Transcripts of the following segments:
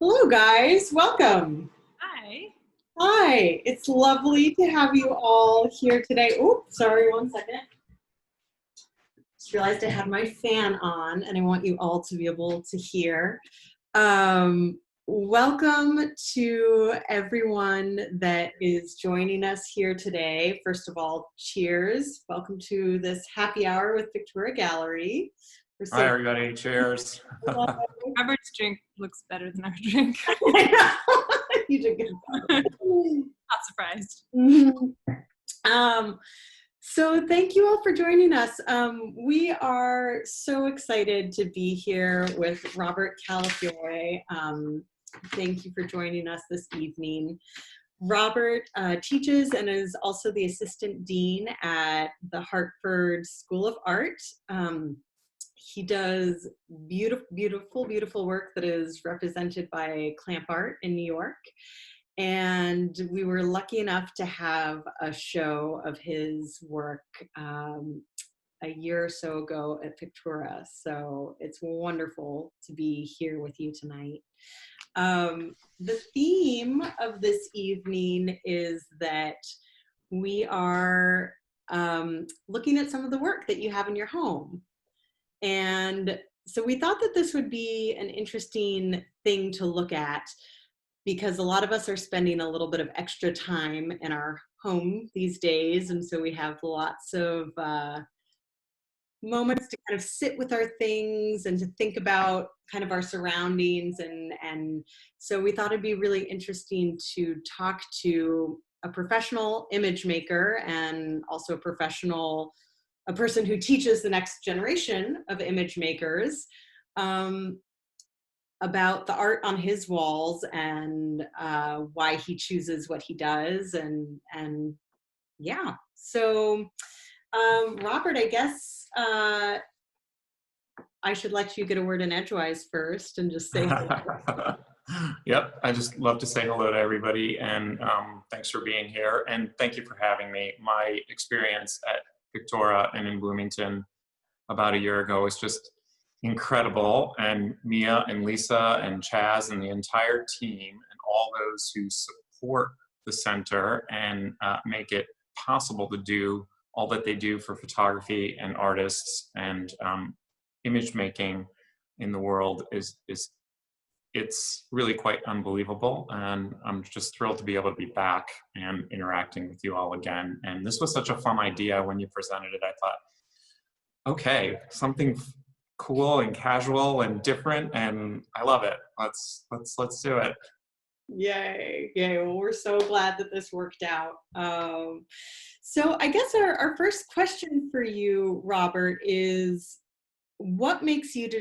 Hello, guys. Welcome. Hi. Hi. It's lovely to have you all here today. Oh, sorry, one second. Just realized I had my fan on, and I want you all to be able to hear. Welcome to everyone that is joining us here today. First of all, cheers. Welcome to this happy hour with Victoria Gallery. Hi, everybody. Cheers. Robert's drink looks better than our drink. You did good. Not surprised. So thank you all for joining us. We are so excited to be here with Robert Calafiore. Thank you for joining us this evening. Robert teaches and is also the assistant dean at the Hartford School of Art. He does beautiful work that is represented by Clamp Art in New York. And we were lucky enough to have a show of his work a year or so ago at Pictura. So it's wonderful to be here with you tonight. The theme of this evening is that we are looking at some of the work that you have in your home. And so we thought that this would be an interesting thing to look at because a lot of us are spending a little bit of extra time in our home these days. And so we have lots of moments to kind of sit with our things and to think about kind of our surroundings. And so we thought it'd be really interesting to talk to a professional image maker and also a person who teaches the next generation of image makers about the art on his walls and why he chooses what he does. And yeah, so Robert, I guess I should let you get a word in edgewise first and just say hello. Yep, I just love to say hello to everybody, and thanks for being here, and thank you for having me. My experience at Victoria and in Bloomington about a year ago was just incredible, and Mia and Lisa and Chaz and the entire team and all those who support the center and make it possible to do all that they do for photography and artists and image making in the world it's really quite unbelievable, and I'm just thrilled to be able to be back and interacting with you all again. And this was such a fun idea when you presented it. I thought, okay, something cool and casual and different, and I love it. Let's do it. Yay. Well, we're so glad that this worked out. So I guess our first question for you, Robert, is what makes you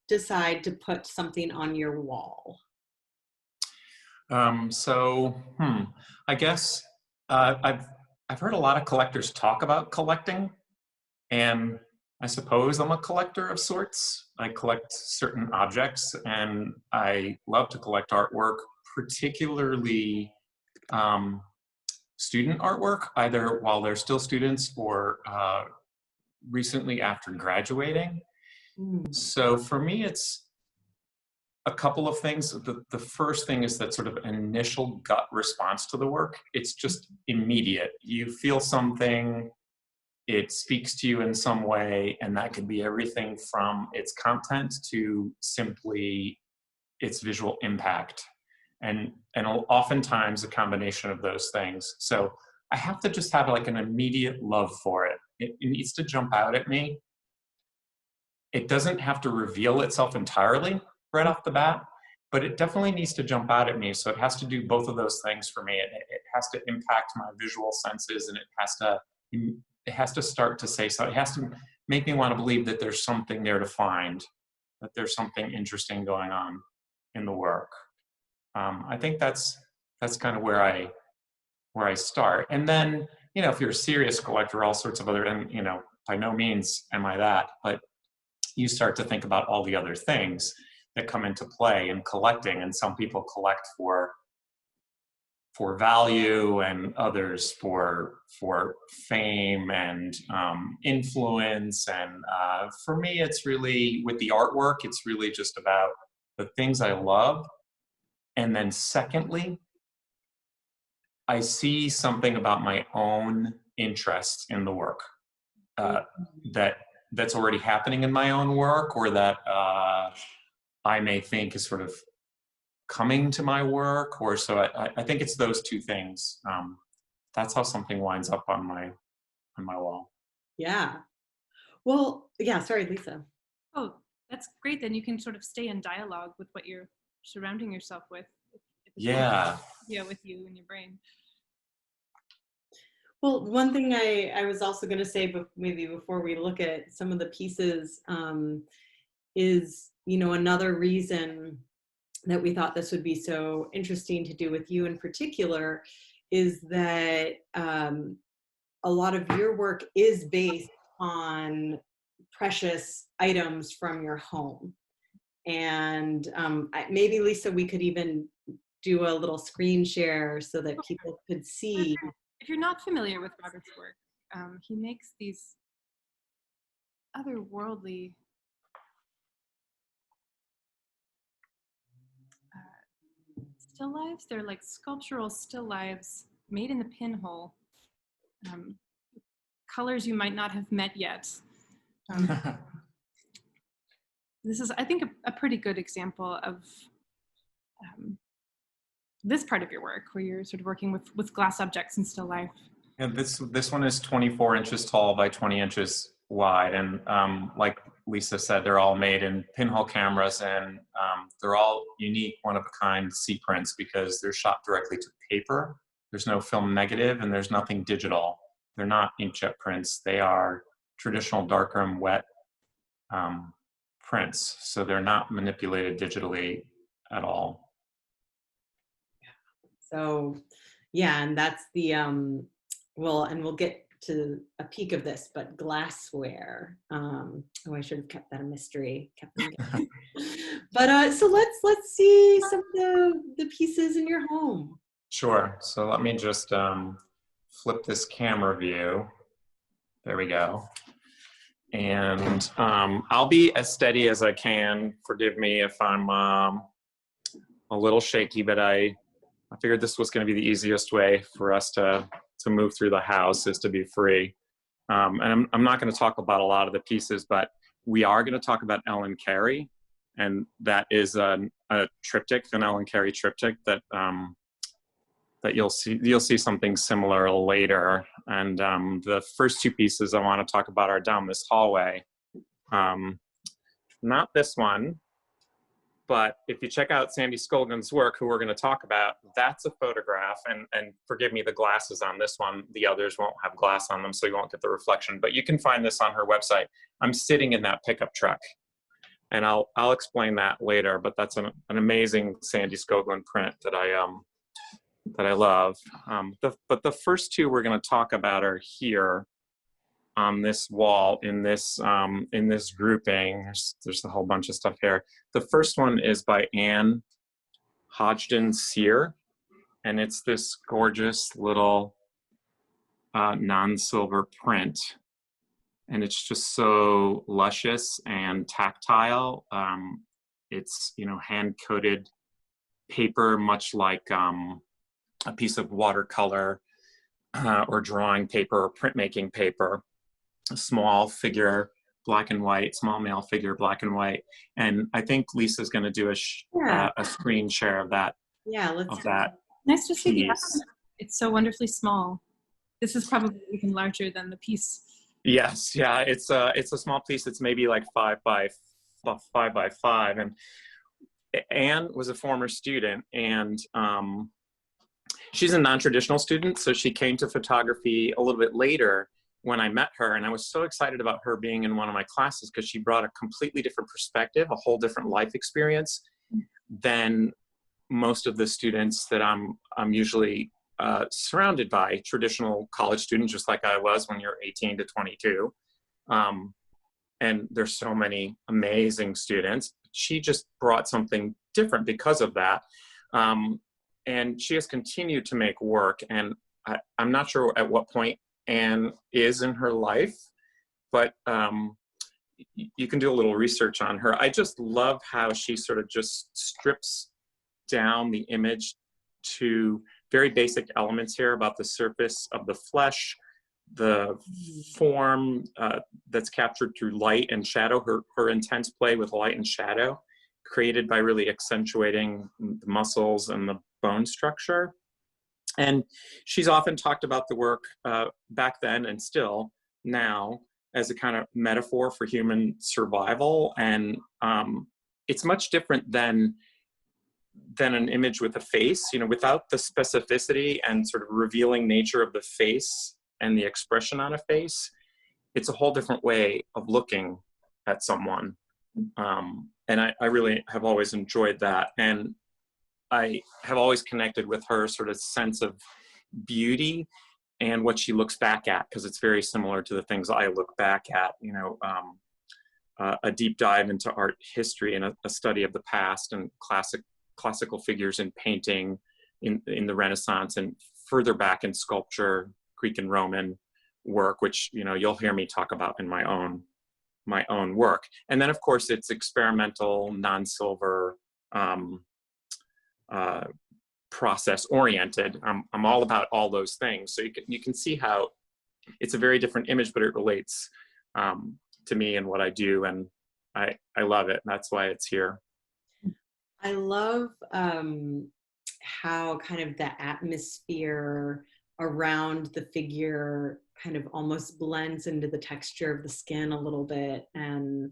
decide to put something on your wall? I guess I've heard a lot of collectors talk about collecting, and I suppose I'm a collector of sorts. I collect certain objects, and I love to collect artwork, particularly student artwork, either while they're still students or recently after graduating. So for me, it's a couple of things. The first thing is that sort of initial gut response to the work. It's just immediate. You feel something, it speaks to you in some way, and that could be everything from its content to simply its visual impact. And oftentimes a combination of those things. So I have to just have like an immediate love for it. It needs to jump out at me. It doesn't have to reveal itself entirely right off the bat, but it definitely needs to jump out at me. So it has to do both of those things for me. It has to impact my visual senses, and it has to start to say so. It has to make me want to believe that there's something there to find, that there's something interesting going on in the work. I think that's kind of where I start. And then, if you're a serious collector, all sorts of other, and by no means am I that, but you start to think about all the other things that come into play in collecting. And some people collect for value, and others for fame and influence. And for me, it's really, with the artwork, it's really just about the things I love And then secondly, I see something about my own interest in the work that's already happening in my own work, or that I may think is sort of coming to my work, or so I think it's those two things. That's how something winds up on my wall. Yeah. Well, yeah, sorry, Lisa. Oh, that's great. Then you can sort of stay in dialogue with what you're surrounding yourself with. If it's Yeah. yeah, with you and your brain. Well, one thing I was also going to say, but maybe before we look at some of the pieces, is, another reason that we thought this would be so interesting to do with you in particular is that a lot of your work is based on precious items from your home. And maybe, Lisa, we could even do a little screen share so that people could see. If you're not familiar with Robert's work, he makes these otherworldly still lives. They're like sculptural still lives made in the pinhole. Colors you might not have met yet. This is, I think, a pretty good example of this part of your work, where you're sort of working with glass objects and still life. Yeah, this one is 24 inches tall by 20 inches wide, and like Lisa said, they're all made in pinhole cameras, and they're all unique, one-of-a-kind C prints because they're shot directly to paper. There's no film negative, and there's nothing digital. They're not inkjet prints. They are traditional darkroom wet prints, so they're not manipulated digitally at all. So, yeah, and that's the, well, and we'll get to a peek of this, but glassware. Oh, I should have kept that a mystery. But so let's see some of the pieces in your home. Sure. So let me just flip this camera view. There we go. And I'll be as steady as I can. Forgive me if I'm a little shaky, but I figured this was going to be the easiest way for us to move through the house, is to be free. And I'm not going to talk about a lot of the pieces, but we are going to talk about Ellen Carey, and that is a triptych, an Ellen Carey triptych that that you'll see something similar later. And the first two pieces I want to talk about are down this hallway. Not this one, but if you check out Sandy Skoglund's work, who we're going to talk about, that's a photograph. And forgive me, the glass is on this one. The others won't have glass on them, so you won't get the reflection. But you can find this on her website. I'm sitting in that pickup truck, and I'll explain that later. But that's an amazing Sandy Skoglund print that I love. But the first two we're going to talk about are here on this wall in this grouping. There's a whole bunch of stuff here. The first one is by Anne Hodgdon Sear, and it's this gorgeous little non-silver print, and it's just so luscious and tactile. It's hand-coated paper, much like a piece of watercolor or drawing paper or printmaking paper. A small figure, black and white, small male figure, black and white. And I think Lisa's going to do a screen share of that. Yeah, let's of that. Nice to see the piece. It's so wonderfully small. This is probably even larger than the piece. Yes, yeah, it's a small piece. It's maybe like 5 by 5. And Anne was a former student, and she's a non-traditional student, so she came to photography a little bit later when I met her, and I was so excited about her being in one of my classes because she brought a completely different perspective, a whole different life experience than most of the students that I'm usually surrounded by, traditional college students, just like I was when you're 18 to 22. And there's so many amazing students. She just brought something different because of that. And she has continued to make work, and I'm not sure at what point Anne is in her life, but you can do a little research on her. I just love how she sort of just strips down the image to very basic elements here about the surface of the flesh, the form that's captured through light and shadow, her intense play with light and shadow, created by really accentuating the muscles and the bone structure. And she's often talked about the work back then and still now as a kind of metaphor for human survival. And it's much different than an image with a face, you know, without the specificity and sort of revealing nature of the face and the expression on a face. It's a whole different way of looking at someone. And I really have always enjoyed that. And I have always connected with her sort of sense of beauty and what she looks back at, because it's very similar to the things I look back at, you know, a deep dive into art history and a study of the past and classical figures in painting in the Renaissance, and further back in sculpture, Greek and Roman work, which, you know, you'll hear me talk about in my own work. And then of course it's experimental, non-silver, process oriented. I'm all about all those things. So you can see how it's a very different image, but it relates to me and what I do, and I love it. And that's why it's here. I love how kind of the atmosphere around the figure kind of almost blends into the texture of the skin a little bit, and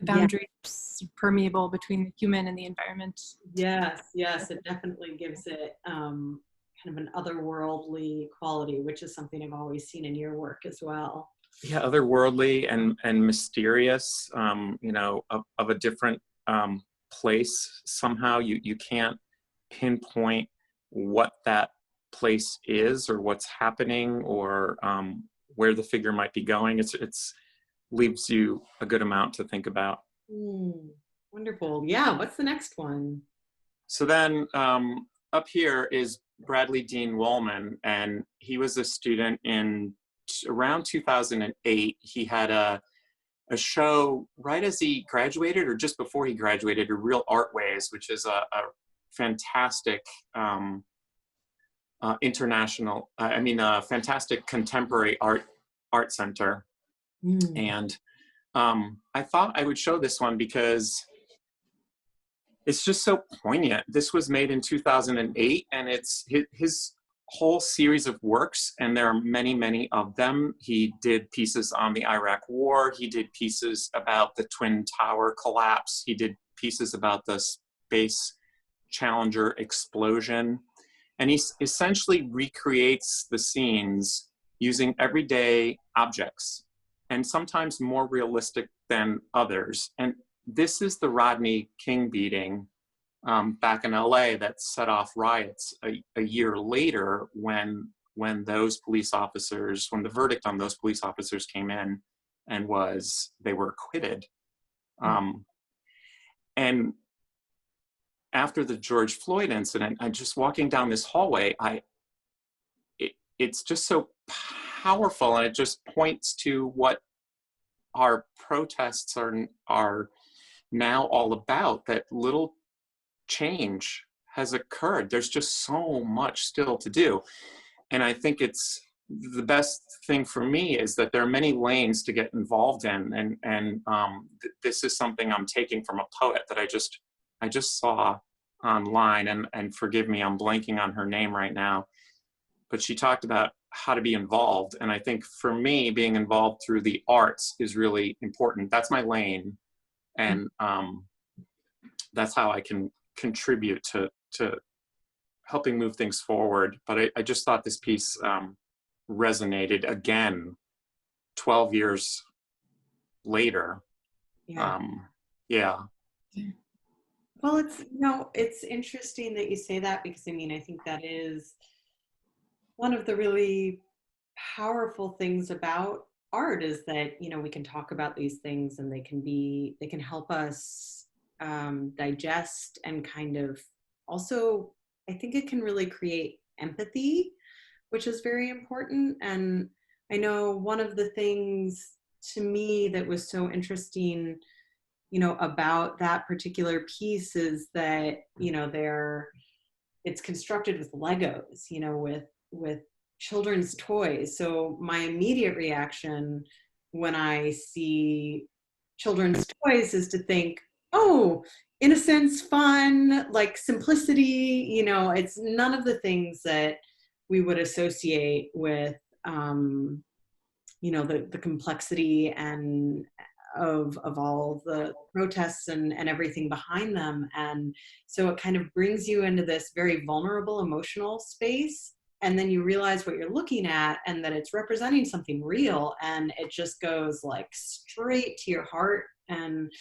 The boundaries permeable between the human and the environment. yes, it definitely gives it kind of an otherworldly quality, which is something I've always seen in your work as well. Yeah, otherworldly and mysterious, you know, of a different place. Somehow you can't pinpoint what that place is or what's happening, or where the figure might be going. It's leaves you a good amount to think about. Wonderful. Yeah, what's the next one? So then up here is Bradley Dean Wollman, and he was a student in around 2008. He had a show right as he graduated, or just before he graduated, a Real Art Ways, which is a fantastic fantastic contemporary art center. And I thought I would show this one because it's just so poignant. This was made in 2008, and it's his whole series of works, and there are many, many of them. He did pieces on the Iraq War. He did pieces about the Twin Tower collapse. He did pieces about the Space Challenger explosion. And he essentially recreates the scenes using everyday objects, and sometimes more realistic than others. And this is the Rodney King beating back in LA that set off riots a year later, when those police officers, when the verdict on those police officers came in and they were acquitted. And after the George Floyd incident, I'm just walking down this hallway, it's just so powerful, and it just points to what our protests are now all about, that little change has occurred. There's just so much still to do. And I think it's the best thing for me is that there are many lanes to get involved in. And this is something I'm taking from a poet that I just saw online, and forgive me, I'm blanking on her name right now, but she talked about how to be involved. And I think for me, being involved through the arts is really important. That's my lane. And that's how I can contribute to helping move things forward. But I just thought this piece resonated again 12 years later. Well, it's interesting that you say that, because I mean, I think that is one of the really powerful things about art, is that, you know, we can talk about these things, and they can help us digest, and kind of also, I think it can really create empathy, which is very important. And I know one of the things to me that was so interesting about that particular piece is that, it's constructed with Legos, with children's toys. So my immediate reaction when I see children's toys is to think, oh, innocence, fun, like simplicity, it's none of the things that we would associate with, the complexity and of all the protests and everything behind them. And so it kind of brings you into this very vulnerable emotional space. And then you realize what you're looking at and that it's representing something real. And it just goes like straight to your heart. And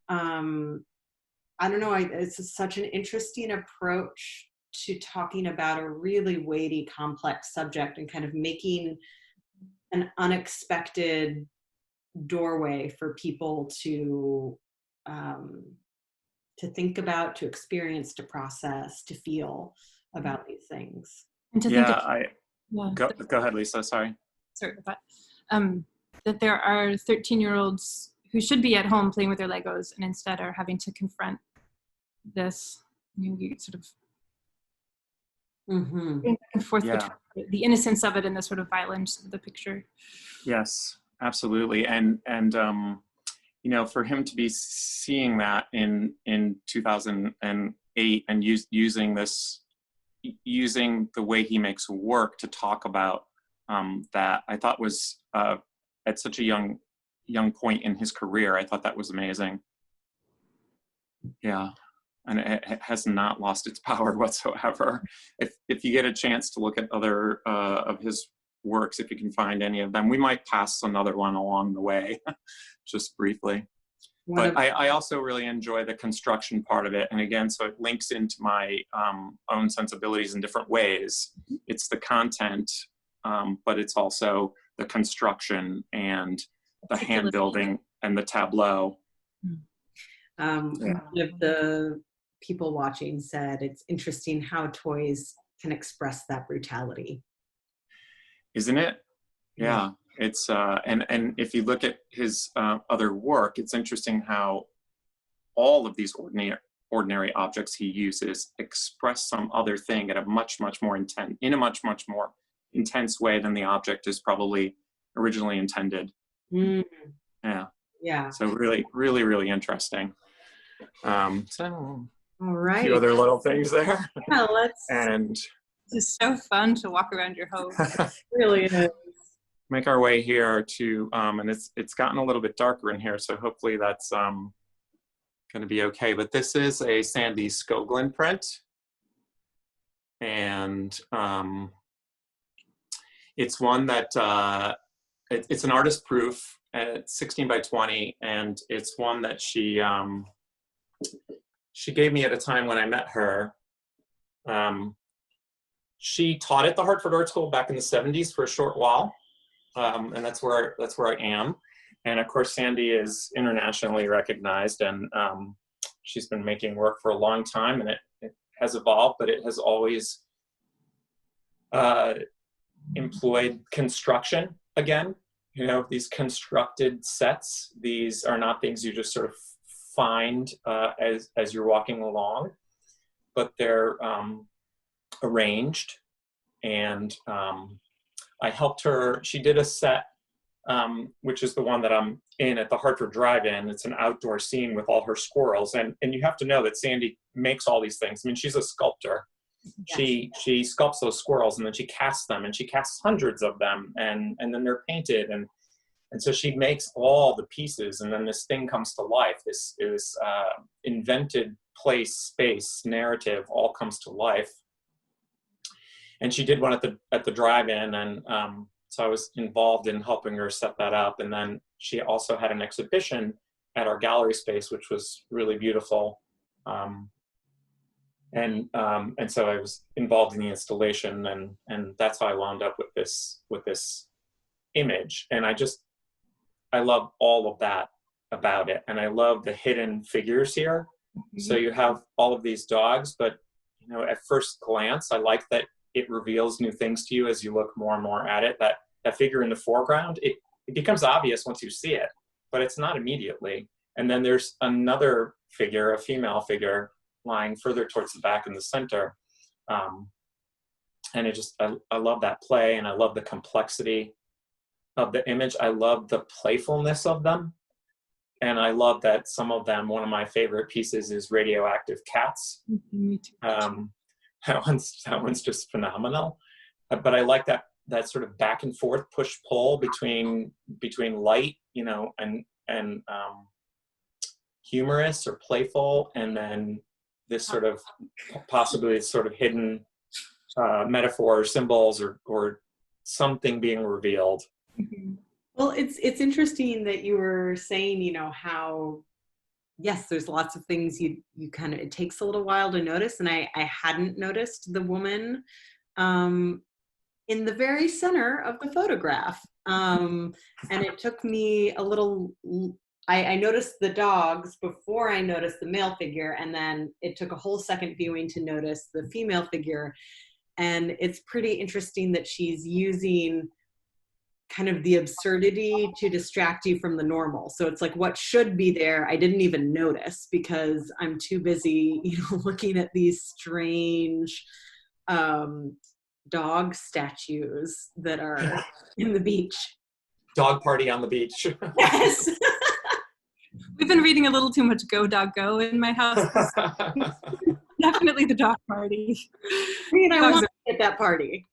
I don't know, it's such an interesting approach to talking about a really weighty, complex subject and kind of making an unexpected doorway for people to think about, to experience, to process, to feel about these things. And to Yeah, go ahead, Lisa. Sorry. But that there are 13-year-olds who should be at home playing with their Legos and instead are having to confront this sort of back and forth between the innocence of it and the sort of violence of the picture. Yes, absolutely. And for him to be seeing that in 2008 and using the way he makes work to talk about that, I thought was at such a young point in his career. I thought that was amazing. Yeah. And it has not lost its power whatsoever. If you get a chance to look at other of his works, if you can find any of them, we might pass another one along the way, just briefly. But I also really enjoy the construction part of it. And again, so it links into my own sensibilities in different ways. It's the content, but it's also the construction and the hand building and the tableau. One of the people watching said it's interesting how toys can express that brutality. Isn't it? Yeah. It's and if you look at his other work, it's interesting how all of these ordinary objects he uses express some other thing at a much more intense way than the object is probably originally intended. Yeah. So really interesting. So all right, a few other little things there. Yeah, and it's so fun to walk around your home. It really is. Make our way here to and it's gotten a little bit darker in here, so hopefully that's going to be okay. But this is a Sandy Skoglund print, and it's one that it's an artist proof. It's 16 by 20, and it's one that she gave me at a time when I met her. She taught at the Hartford Art School back in the 70s for a short while. And that's where I am. And of course, Sandy is internationally recognized, and she's been making work for a long time, and it has evolved, but it has always employed construction again. These constructed sets. These are not things you just sort of find as you're walking along, but they're arranged. And I helped her. She did a set, which is the one that I'm in at the Hartford Drive-In. It's an outdoor scene with all her squirrels. And you have to know that Sandy makes all these things. I mean, she's a sculptor. Yes. She sculpts those squirrels, and then she casts them, and she casts hundreds of them, and then they're painted. And so she makes all the pieces, and then this thing comes to life. This invented place, space, narrative all comes to life. And she did one at the drive-in, and so I was involved in helping her set that up. And then she also had an exhibition at our gallery space, which was really beautiful. And so I was involved in the installation, and that's how I wound up with this image. And I love all of that about it, and I love the hidden figures here. Mm-hmm. So you have all of these dogs, but at first glance, I like that it reveals new things to you as you look more and more at it. That figure in the foreground, it becomes obvious once you see it, but it's not immediately. And then there's another figure, a female figure, lying further towards the back in the center. And I love that play, and I love the complexity of the image. I love the playfulness of them. And I love that some of them, one of my favorite pieces is Radioactive Cats. Me too. That one's just phenomenal. But I like that sort of back and forth push-pull between light, you know, and humorous or playful, and then this sort of possibly sort of hidden metaphor or symbols or something being revealed. Well, it's interesting that you were saying, you know, how, yes, there's lots of things you kind of, it takes a little while to notice. And I hadn't noticed the woman in the very center of the photograph. And it took me a little, I noticed the dogs before I noticed the male figure. And then it took a whole second viewing to notice the female figure. And it's pretty interesting that she's using kind of the absurdity to distract you from the normal. So it's like what should be there, I didn't even notice because I'm too busy, you know, looking at these strange dog statues that are in the beach. Dog party on the beach. Yes. We've been reading a little too much Go Dog Go in my house. Definitely the dog party. I mean, I want to be at that party.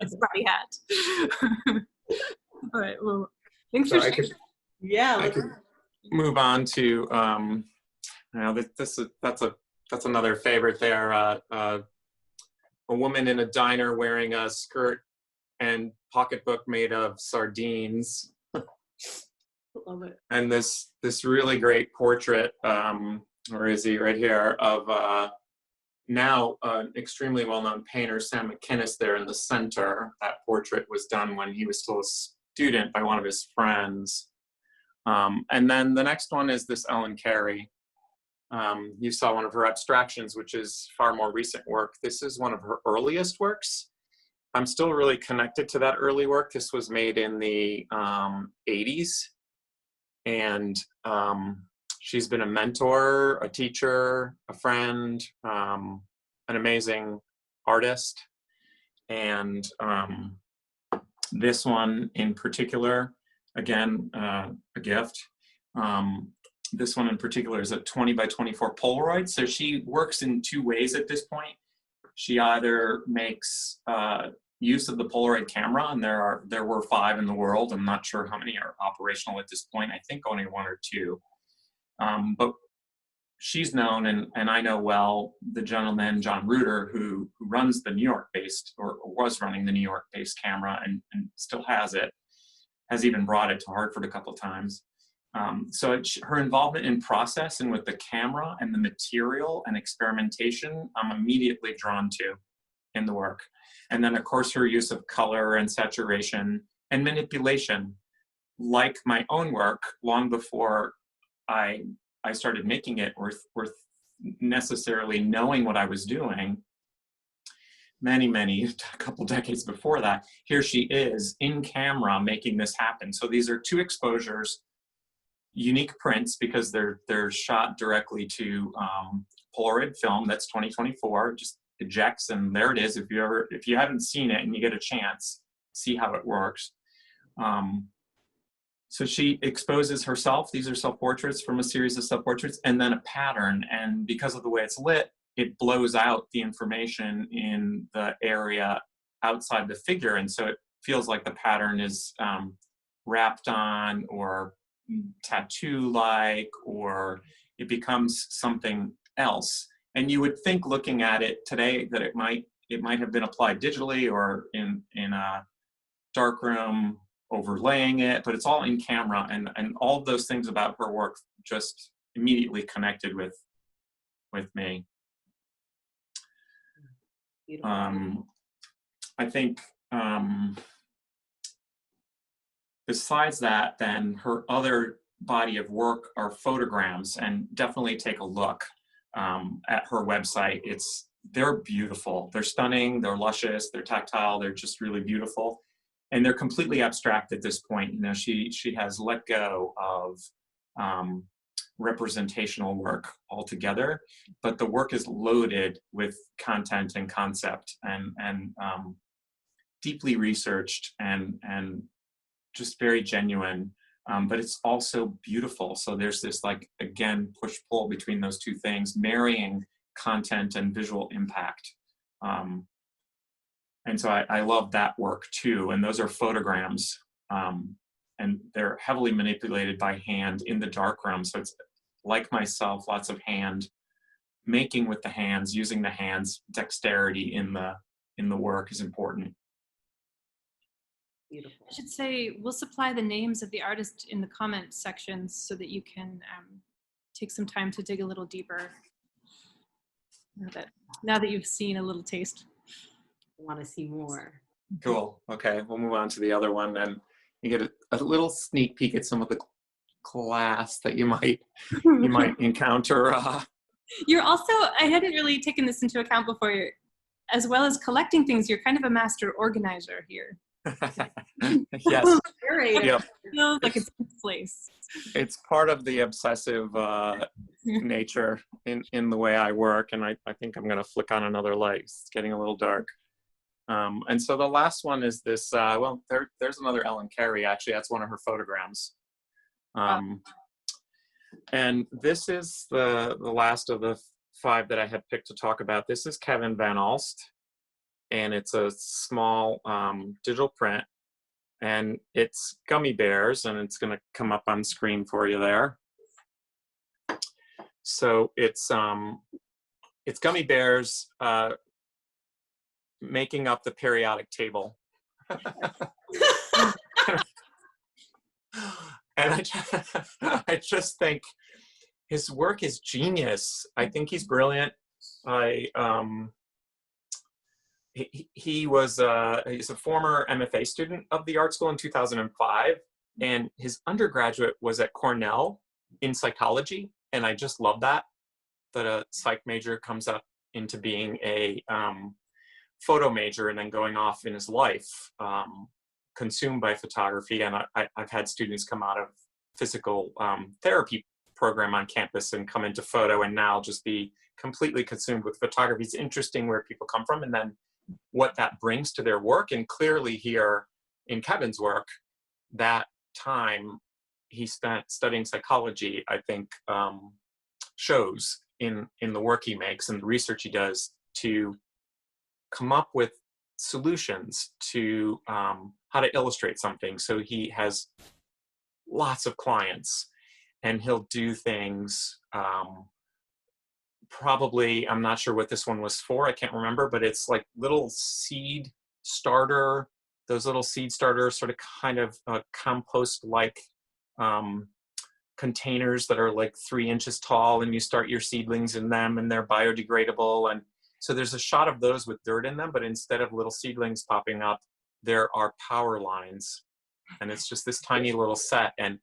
It's party hat. All right. Well, thanks for sharing. I could move on to that's another favorite there. A woman in a diner wearing a skirt and pocketbook made of sardines. Love it. And this really great portrait, where is he, right here, of now an extremely well-known painter, Sam McInnes, there in the center. That portrait was done when he was still a student by one of his friends. And then the next one is this Ellen Carey. You saw one of her abstractions, which is far more recent work. This is one of her earliest works. I'm still really connected to that early work. This was made in the 80s. And she's been a mentor, a teacher, a friend, an amazing artist. And this one in particular, again, a gift. This one in particular is a 20 by 24 Polaroid. So she works in two ways at this point. She either makes use of the Polaroid camera, and there were 5 in the world. I'm not sure how many are operational at this point. I think only 1 or 2. But she's known, and I know well, the gentleman, John Reuter, who runs the New York-based, or was running the New York-based camera and still has it, has even brought it to Hartford a couple times. So her involvement in process and with the camera and the material and experimentation, I'm immediately drawn to in the work. And then, of course, her use of color and saturation and manipulation, like my own work, long before I started making it or necessarily knowing what I was doing. A couple decades before that, here she is in camera making this happen. So these are 2 exposures, unique prints because they're shot directly to Polaroid film. That's 2024. Just ejects, and there it is. If you haven't seen it and you get a chance, see how it works. So she exposes herself. These are self-portraits from a series of self-portraits, and then a pattern. And because of the way it's lit, it blows out the information in the area outside the figure. And so it feels like the pattern is wrapped on or tattoo-like, or it becomes something else. And you would think, looking at it today, that it might have been applied digitally or in a darkroom overlaying it, but it's all in camera, and all of those things about her work just immediately connected with me. I think besides that, then her other body of work are photograms, and definitely take a look at her website. They're beautiful, they're stunning, they're luscious, they're tactile, they're just really beautiful. and they're completely abstract at this point. You know, she has let go of representational work altogether, but the work is loaded with content and concept and deeply researched and just very genuine. But it's also beautiful. So there's this, like, again, push-pull between those two things, marrying content and visual impact. And so I love that work too. And those are photograms. And they're heavily manipulated by hand in the darkroom. So it's like myself, lots of hand making with the hands, using the hands. Dexterity in the work is important. Beautiful. I should say we'll supply the names of the artists in the comment sections so that you can take some time to dig a little deeper. Now that you've seen a little taste. I want to see more. Cool. Okay, we'll move on to the other one, and you get a little sneak peek at some of the class that you might encounter. You're also, I hadn't really taken this into account before, as well as collecting things, you're kind of a master organizer here. Yes. Yep. Feels like it's a place. It's part of the obsessive nature in the way I work, and I think I'm going to flick on another light. It's getting a little dark. And so the last one is this, well, there's another Ellen Carey, actually. That's one of her photograms. And this is the last of the 5 that I had picked to talk about. This is Kevin Van Alst, and it's a small digital print, and it's gummy bears, and it's going to come up on screen for you there. So it's gummy bears making up the periodic table. And I just think his work is genius. I think he's brilliant. He's a former MFA student of the art school in 2005, and his undergraduate was at Cornell in psychology. And I just love that a psych major comes up into being a photo major and then going off in his life, consumed by photography. And I've had students come out of physical therapy program on campus and come into photo and now just be completely consumed with photography. It's interesting where people come from and then what that brings to their work. And clearly here in Kevin's work, that time he spent studying psychology, I think, shows in the work he makes and the research he does to come up with solutions to how to illustrate something. So he has lots of clients and he'll do things, probably, I'm not sure what this one was for, I can't remember, but it's like little seed starter, those little seed starter sort of kind of compost-like containers that are like 3 inches tall, and you start your seedlings in them and they're biodegradable. And so there's a shot of those with dirt in them, but instead of little seedlings popping up, there are power lines. And it's just this tiny little set. And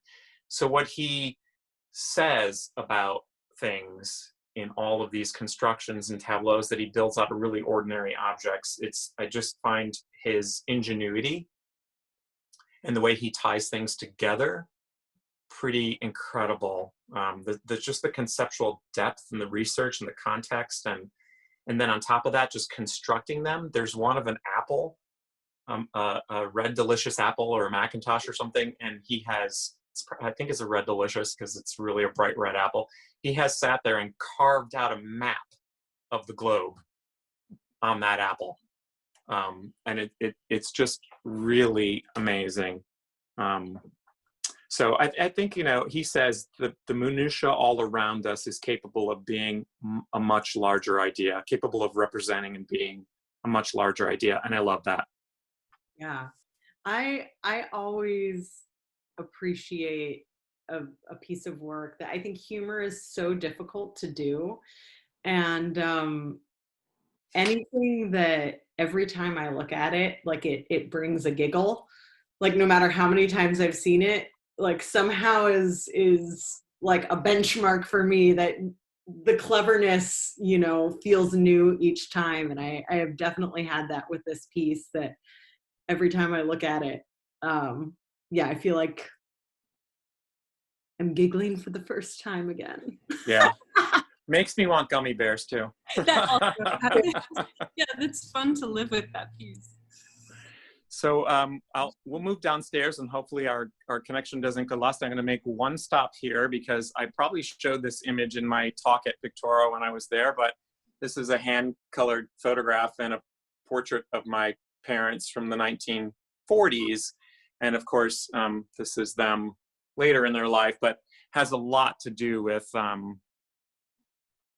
so what he says about things in all of these constructions and tableaus that he builds out of really ordinary objects, I just find his ingenuity and the way he ties things together pretty incredible. Just the conceptual depth and the research and the context, and then on top of that, just constructing them. There's one of an apple, a red delicious apple or a Macintosh or something, and he has, I think it's a red delicious because it's really a bright red apple. He has sat there and carved out a map of the globe on that apple, and it's just really amazing. So I think, he says that the minutia all around us is capable of being a much larger idea, capable of representing and being a much larger idea. And I love that. Yeah. I always appreciate a piece of work that I think humor is so difficult to do. And anything that every time I look at it, like it brings a giggle, like no matter how many times I've seen it, like somehow is like a benchmark for me that the cleverness, feels new each time. And I have definitely had that with this piece, that every time I look at it. Yeah, I feel like I'm giggling for the first time again. Yeah. Makes me want gummy bears too. That also, yeah, it's fun to live with that piece. So we'll move downstairs and hopefully our connection doesn't get lost. I'm going to make one stop here because I probably showed this image in my talk at Victoria when I was there, but this is a hand-colored photograph and a portrait of my parents from the 1940s. And of course, this is them later in their life, but has a lot to do with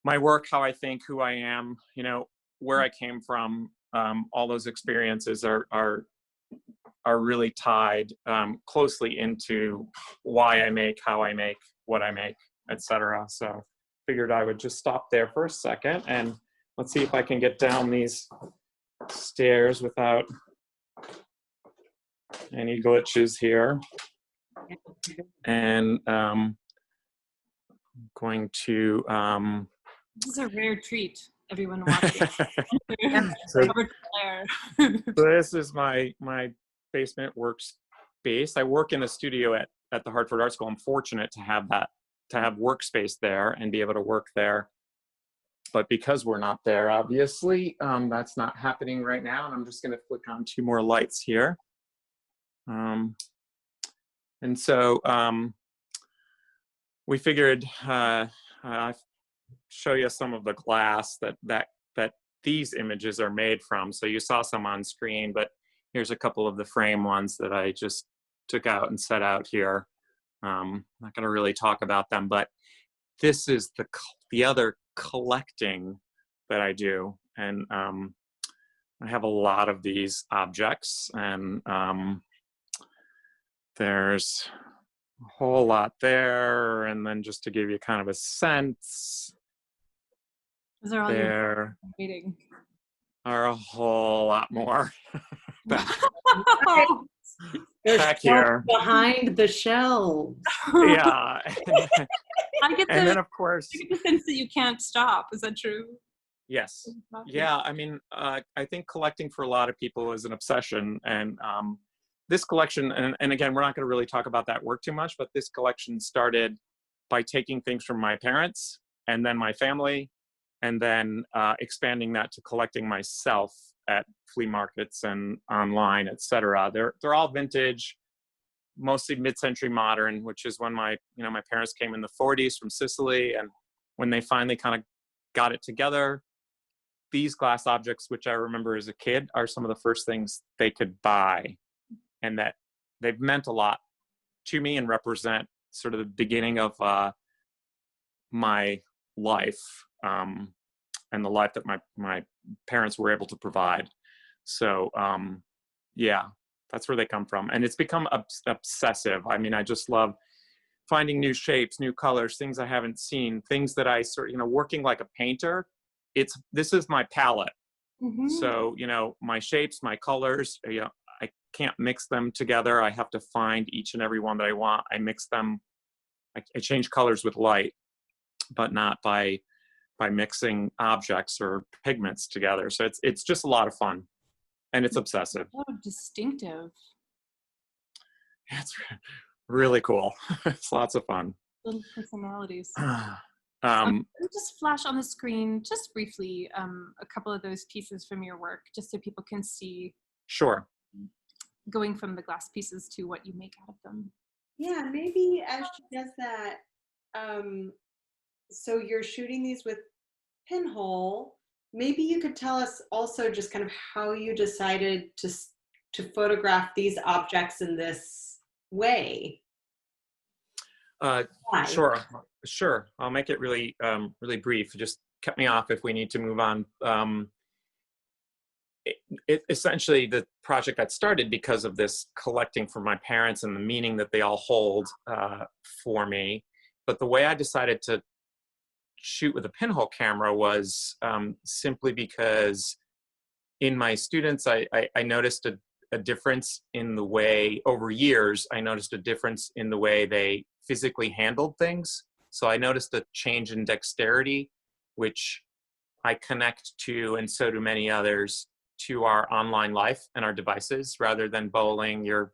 my work, how I think, who I am, you know, where I came from. All those experiences are really tied closely into why I make, how I make, what I make, etc. So figured I would just stop there for a second and let's see if I can get down these stairs without any glitches here. And I'm going to This is a rare treat, everyone watching. so Robert Blair. this is my basement workspace. I work in a studio at the Hartford Art School. I'm fortunate to have workspace there and be able to work there. But because we're not there, obviously, that's not happening right now. And I'm just going to flick on 2 more lights here. And so we figured I'll show you some of the glass that these images are made from. So you saw some on screen, but here's a couple of the frame ones that I just took out and set out here. I'm not going to really talk about them, but this is the other collecting that I do. And I have a lot of these objects, and there's a whole lot there. And then just to give you kind of a sense, Those are all there waiting. are a whole lot more back There's here. behind the shelves. Yeah. I get And then of course, I get the sense that you can't stop. Is that true? yes. Yeah, I mean, I think collecting for a lot of people is an obsession. And this collection, and again, we're not going to really talk about that work too much, but this collection started by taking things from my parents and then my family, and then expanding that to collecting myself at flea markets and online, etc. They're all vintage, mostly mid-century modern, which is when my parents came in the 40s from Sicily, and when they finally kind of got it together, these glass objects, which I remember as a kid, are some of the first things they could buy, and that they've meant a lot to me and represent sort of the beginning of my life, and the life that my parents were able to provide. So yeah, that's where they come from. And it's become obsessive. I mean, I just love finding new shapes, new colors, things I haven't seen, things that I sort of, working like a painter, this is my palette. Mm-hmm. So, my shapes, my colors, I can't mix them together. I have to find each and every one that I want. I mix them, I change colors with light, but not by mixing objects or pigments together. So it's just a lot of fun, and it's obsessive. So distinctive. It's really cool. It's lots of fun. Little personalities. Um, Let me just flash on the screen, just briefly, a couple of those pieces from your work, just so people can see sure. going from the glass pieces to what you make out of them. Yeah, maybe as she does that, so you're shooting these with pinhole. Maybe you could tell us also just kind of how you decided to photograph these objects in this way. Sure. I'll make it really brief. Just cut me off if we need to move on. Essentially, the project got started because of this collecting from my parents and the meaning that they all hold for me. But the way I decided to shoot with a pinhole camera was simply because in my students, I noticed a difference in the way, over years, I noticed a difference in the way they physically handled things. So I noticed a change in dexterity, which I connect to, and so do many others, to our online life and our devices rather than bowling. You're,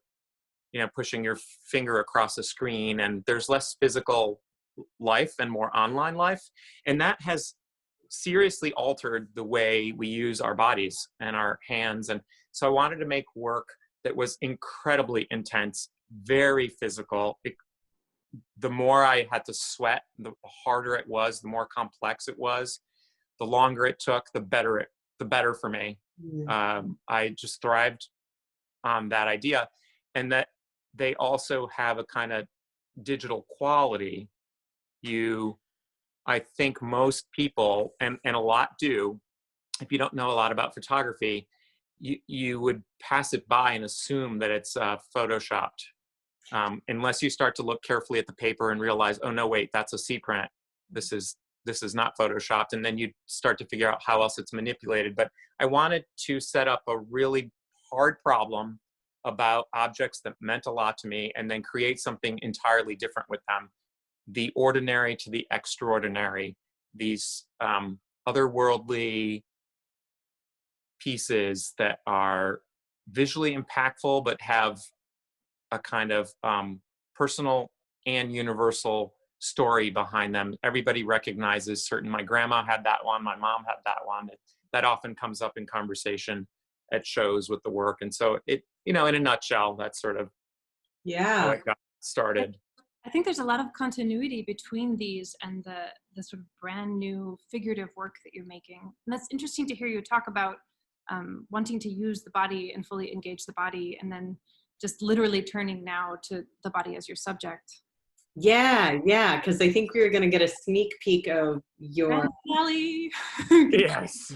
pushing your finger across a screen, and there's less physical life and more online life. And that has seriously altered the way we use our bodies and our hands. And so I wanted to make work that was incredibly intense, very physical. The more I had to sweat, the harder it was, the more complex it was, the longer it took, the better for me. I just thrived on that idea, and that they also have a kind of digital quality. I think most people, and a lot do, if you don't know a lot about photography, you would pass it by and assume that it's photoshopped. Unless you start to look carefully at the paper and realize, oh no, wait, that's a C print. This is not photoshopped. And then you start to figure out how else it's manipulated. But I wanted to set up a really hard problem about objects that meant a lot to me, and then create something entirely different with them. The ordinary to the extraordinary, these otherworldly pieces that are visually impactful, but have a kind of personal and universal story behind them. Everybody recognizes my grandma had that one, my mom had that one. That often comes up in conversation at shows with the work. And so in a nutshell, that's sort of how it got started. I think there's a lot of continuity between these and the sort of brand new figurative work that you're making. And that's interesting to hear you talk about wanting to use the body and fully engage the body, and then just literally turning now to the body as your subject. Yeah, because I think we were going to get a sneak peek of your... Yes.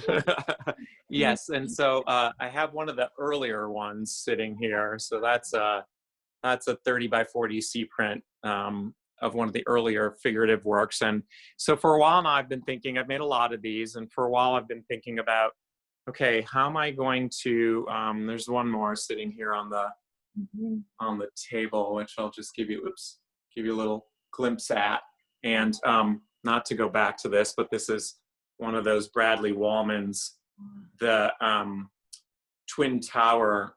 Yes, and so I have one of the earlier ones sitting here. So that's a 30 by 40 C print of one of the earlier figurative works. And so for a while now, I've made a lot of these, and for a while I've been thinking about, okay, how am I going to, there's one more sitting here on the table, which I'll just give you a little glimpse at. And not to go back to this, but this is one of those Bradley Wallmans, the Twin Tower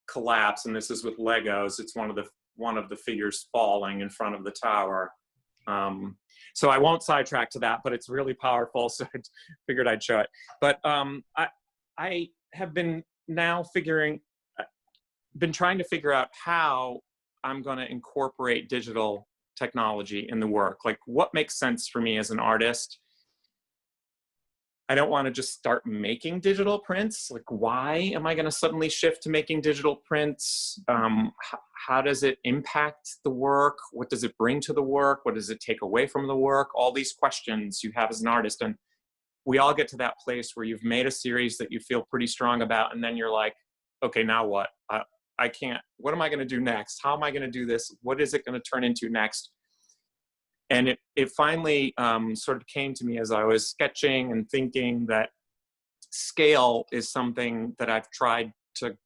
collapse, and this is with Legos. It's one of the figures falling in front of the tower. So I won't sidetrack to that, but it's really powerful, so I figured I'd show it. But I have been trying to figure out how I'm going to incorporate digital technology in the work. Like, what makes sense for me as an artist? I don't want to just start making digital prints. Like, why am I going to suddenly shift to making digital prints? How does it impact the work? What does it bring to the work? What does it take away from the work? All these questions you have as an artist. And we all get to that place where you've made a series that you feel pretty strong about, and then you're like, okay, now what? I can't, what am I going to do next? How am I going to do this? What is it going to turn into next? And it finally sort of came to me as I was sketching and thinking that scale is something that I've tried to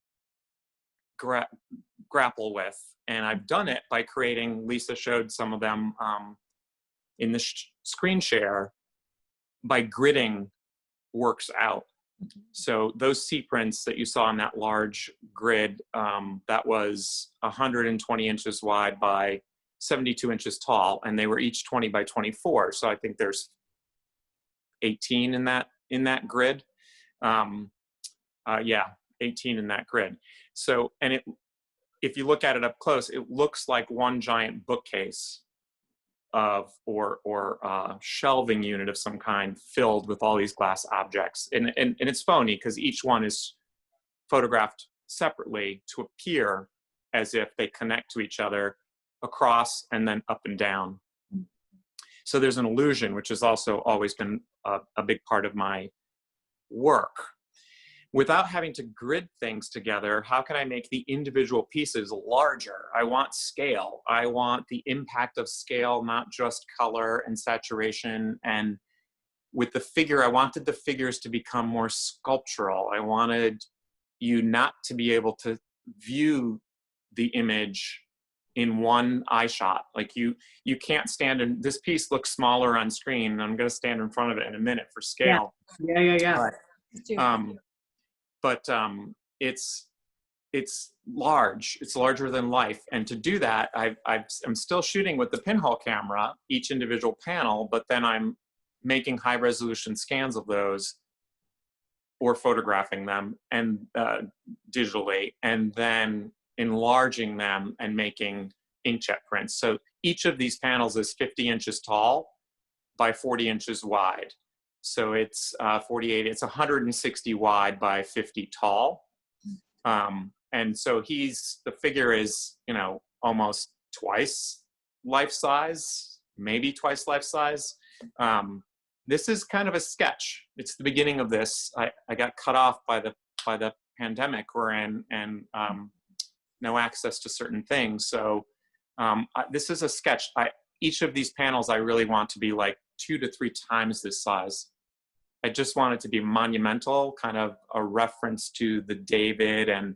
grapple with. And I've done it by creating, Lisa showed some of them in the screen share, by gridding works out. So those C prints that you saw on that large grid, that was 120 inches wide by 72 inches tall, and they were each 20 by 24. So I think there's 18 in that grid. 18 in that grid. So, and if you look at it up close, it looks like one giant bookcase or shelving unit of some kind filled with all these glass objects. And it's phony because each one is photographed separately to appear as if they connect to each other across and then up and down. So there's an illusion, which has also always been a big part of my work. Without having to grid things together, how can I make the individual pieces larger? I want scale. I want the impact of scale, not just color and saturation. And with the figure, I wanted the figures to become more sculptural. I wanted you not to be able to view the image in one eye shot. Like you can't stand in, this piece looks smaller on screen, and I'm going to stand in front of it in a minute for scale. Yeah. But, but it's large. It's larger than life. And to do that, I'm still shooting with the pinhole camera, each individual panel, but then I'm making high resolution scans of those or photographing them and digitally, and then enlarging them and making inkjet prints. So each of these panels is 50 inches tall by 40 inches wide. So it's 48, it's 160 wide by 50 tall. And so the figure is, almost twice life size, maybe twice life size. This is kind of a sketch. It's the beginning of this. I got cut off by the pandemic we're in, and no access to certain things. So this is a sketch. Each of these panels I really want to be like 2 to 3 times this size. I just want it to be monumental, kind of a reference to the David and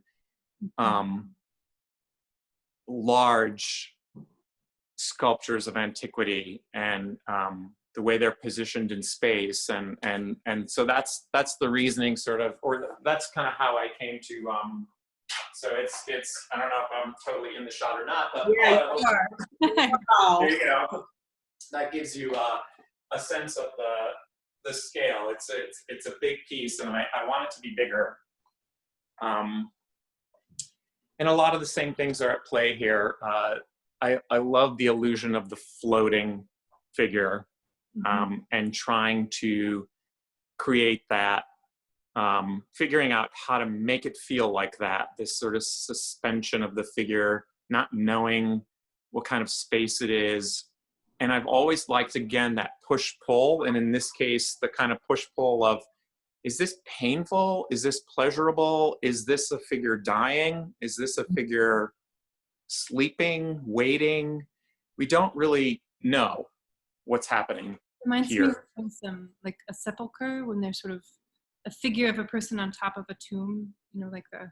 large sculptures of antiquity, and the way they're positioned in space, and so that's the reasoning, sort of, or that's kind of how I came to. So it's I don't know if I'm totally in the shot or not, but Yeah, you are. Wow. there you go. That gives you a sense of the scale. It's a big piece, and I want it to be bigger. And a lot of the same things are at play here. I love the illusion of the floating figure, and trying to create that, figuring out how to make it feel like that, this sort of suspension of the figure, not knowing what kind of space it is. And I've always liked, again, that push-pull, and in this case, the kind of push-pull of, is this painful? Is this pleasurable? Is this a figure dying? Is this a figure sleeping, waiting? We don't really know what's happening Reminds here. me of some, like a sepulcher, when there's sort of a figure of a person on top of a tomb, like the.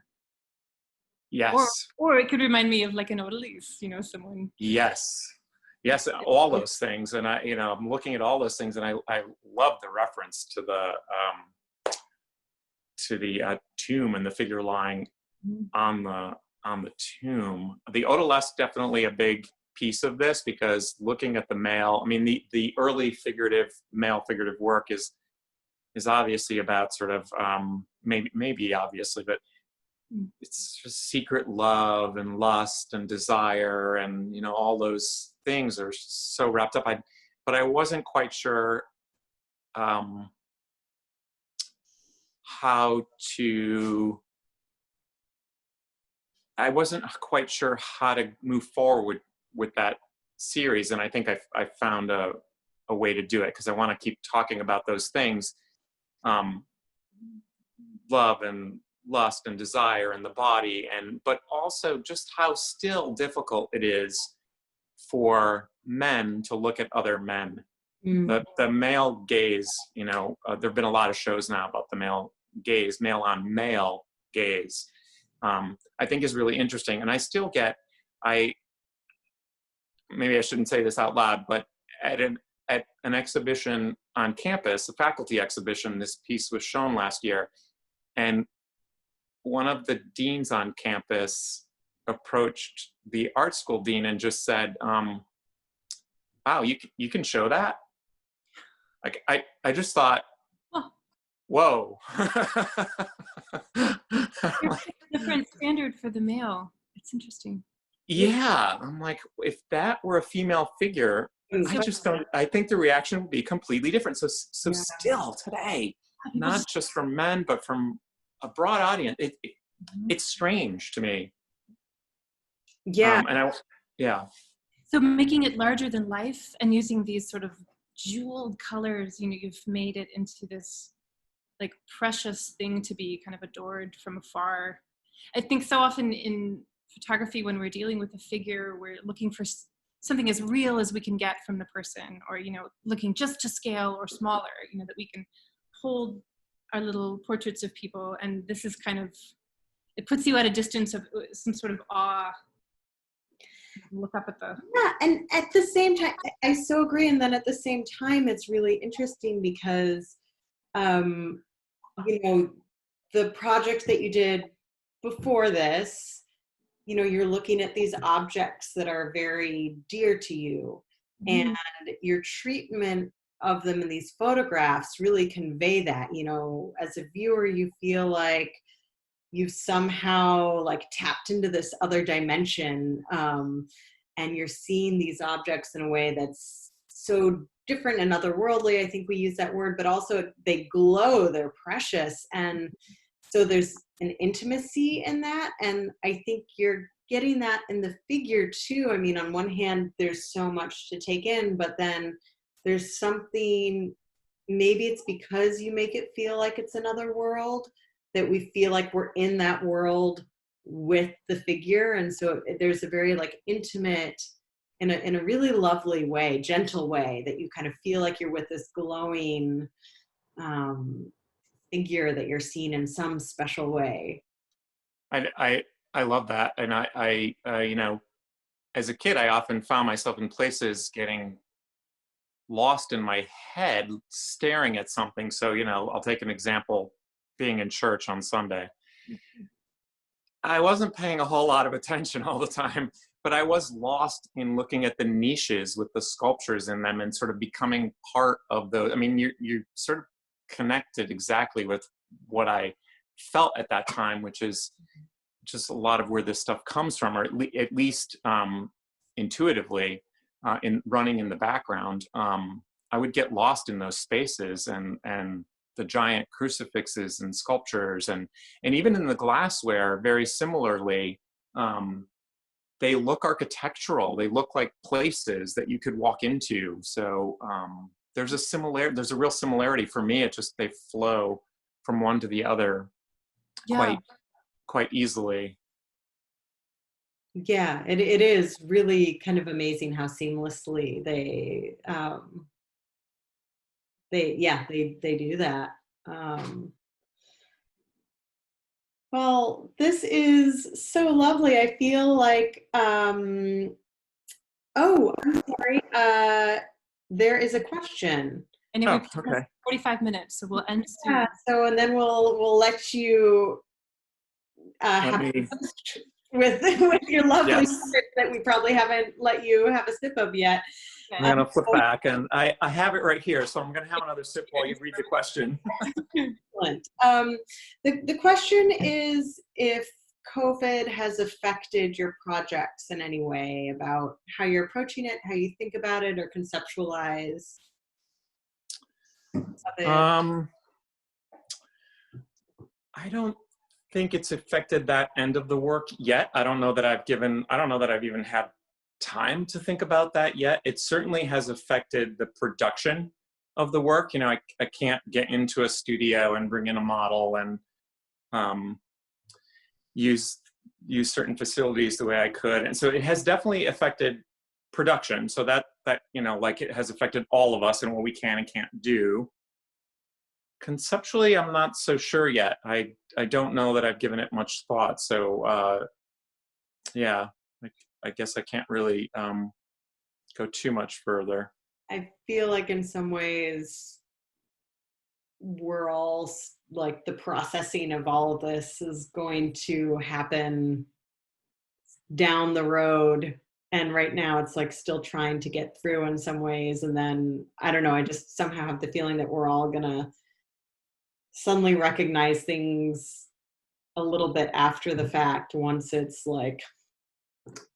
Yes. Or it could remind me of like an odalisque, someone. Yes, all those things, and I'm looking at all those things, and I love the reference to the tomb and the figure lying on the tomb. The odalisque definitely a big piece of this, because looking at the male, I mean the early male figurative work is obviously about sort of maybe obviously, but it's just secret love and lust and desire, and all those things are so wrapped up. But I wasn't quite sure how to move forward with that series, and I think I found a way to do it, because I want to keep talking about those things, love and lust and desire and the body, but also just how still difficult it is for men to look at other men. The male gaze, there have been a lot of shows now about the male gaze, male on male gaze, I think is really interesting. And I still get, maybe I shouldn't say this out loud, but at an exhibition on campus, a faculty exhibition, this piece was shown last year, and one of the deans on campus approached the art school dean and just said, wow, you can show that? Like, I just thought, whoa. There's a different standard for the male. It's interesting. Yeah, I'm like, if that were a female figure, I think the reaction would be completely different. So still today, not just from men, but from a broad audience, it's strange to me. Yeah. So making it larger than life and using these sort of jeweled colors, you've made it into this like precious thing to be kind of adored from afar. I think so often in photography, when we're dealing with a figure, we're looking for something as real as we can get from the person, or looking just to scale or smaller, that we can hold our little portraits of people. And this is kind of, it puts you at a distance of some sort of awe. Look up at the and at the same time, I so agree. And then at the same time, it's really interesting because the project that you did before this, you know, you're looking at these objects that are very dear to you, and your treatment of them in these photographs really convey that. You know, as a viewer, you feel like you've somehow like tapped into this other dimension, and you're seeing these objects in a way that's so different and otherworldly. I think we use that word, but also they glow, they're precious. And so there's an intimacy in that. And I think you're getting that in the figure too. I mean, on one hand, there's so much to take in, but then there's something, maybe it's because you make it feel like it's another world, that we feel like we're in that world with the figure. And so there's a very like intimate, in a really lovely way, gentle way, that you kind of feel like you're with this glowing figure that you're seeing in some special way. I love that. And I you know, as a kid, I often found myself in places getting lost in my head, staring at something. So, you know, I'll take an example, being in church on Sunday. I wasn't paying a whole lot of attention all the time, but I was lost in looking at the niches with the sculptures in them and sort of becoming part of those. I mean, you sort of connected exactly with what I felt at that time, which is just a lot of where this stuff comes from, or at least intuitively, in running in the background. I would get lost in those spaces, and the giant crucifixes and sculptures, and even in the glassware, very similarly, they look architectural. They look like places that you could walk into. So there's a real similarity for me. It just, they flow from one to the other quite easily. Yeah, it is really kind of amazing how seamlessly they do that. Well, this is so lovely. I feel like, oh, I'm sorry. There is a question. And it Oh, repeats okay. 45 minutes, so we'll end soon. Yeah, so, and then we'll let you have with your lovely sip that we probably haven't let you have a sip of yet. I'm gonna flip back, and I have it right here, so I'm gonna have another sip while you read the question. Excellent. The question is if COVID has affected your projects in any way, about how you're approaching it, how you think about it, or conceptualize it. I don't think it's affected that end of the work yet. I don't know that I've even had time to think about that yet. It certainly has affected the production of the work. You know, I can't get into a studio and bring in a model and use certain facilities the way I could. And so it has definitely affected production. So that, you know, like, it has affected all of us and what we can and can't do. Conceptually, I'm not so sure yet. I don't know that I've given it much thought. So yeah, I guess I can't really go too much further. I feel like in some ways we're all like, the processing of all of this is going to happen down the road. And right now it's like still trying to get through in some ways. And then, I don't know, I just somehow have the feeling that we're all gonna suddenly recognize things a little bit after the fact, once it's like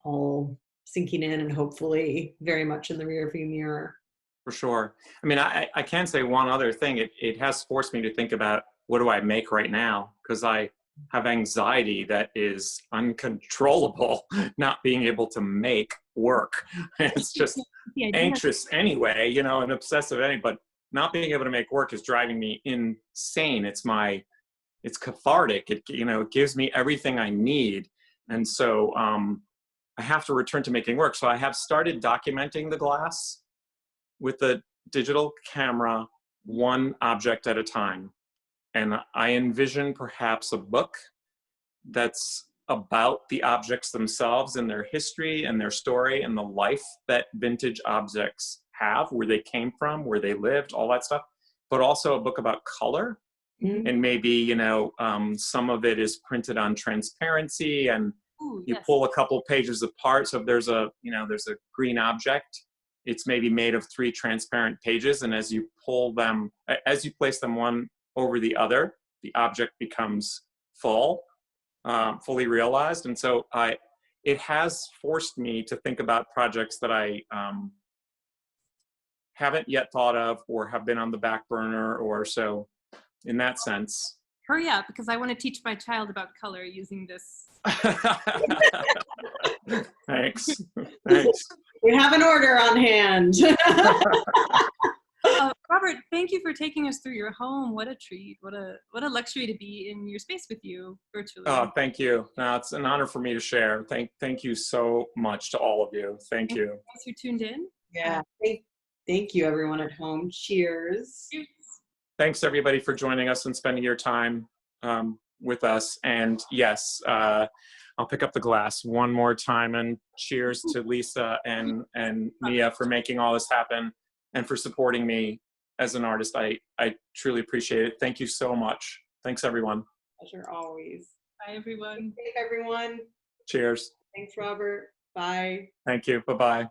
all sinking in and hopefully very much in the rearview mirror. For sure. I mean, I can say one other thing. It has forced me to think about, what do I make right now? Because I have anxiety that is uncontrollable, not being able to make work. It's just anxious anyway, you know, and obsessive anyway, but not being able to make work is driving me insane. It's cathartic. It, you know, it gives me everything I need. And so I have to return to making work. So I have started documenting the glass with the digital camera, one object at a time. And I envision perhaps a book that's about the objects themselves and their history and their story and the life that vintage objects have, where they came from, where they lived, all that stuff, but also a book about color And maybe, you know, some of it is printed on transparency, and Ooh, you yes. pull a couple pages apart. So if there's a, you know, there's a green object, it's maybe made of 3 transparent pages. And as you pull them, as you place them one over the other, the object becomes fully realized. And so it has forced me to think about projects that I haven't yet thought of or have been on the back burner, or so in that sense. Hurry up, because I want to teach my child about color using this. Thanks. Thanks. We have an order on hand. Robert, thank you for taking us through your home. What a treat. What a luxury to be in your space with you virtually. Oh, thank you. No, it's an honor for me to share. Thank you so much to all of you. Thank you. Thanks who tuned in. Yeah. Thank you, everyone at home. Cheers. Cheers. Thanks, everybody, for joining us and spending your time with us. And yes, I'll pick up the glass one more time, and cheers to Lisa and Mia for making all this happen and for supporting me as an artist. I truly appreciate it. Thank you so much. Thanks, everyone. Pleasure always. Bye, everyone. Thanks, everyone. Cheers. Thanks, Robert. Bye. Thank you. Bye-bye.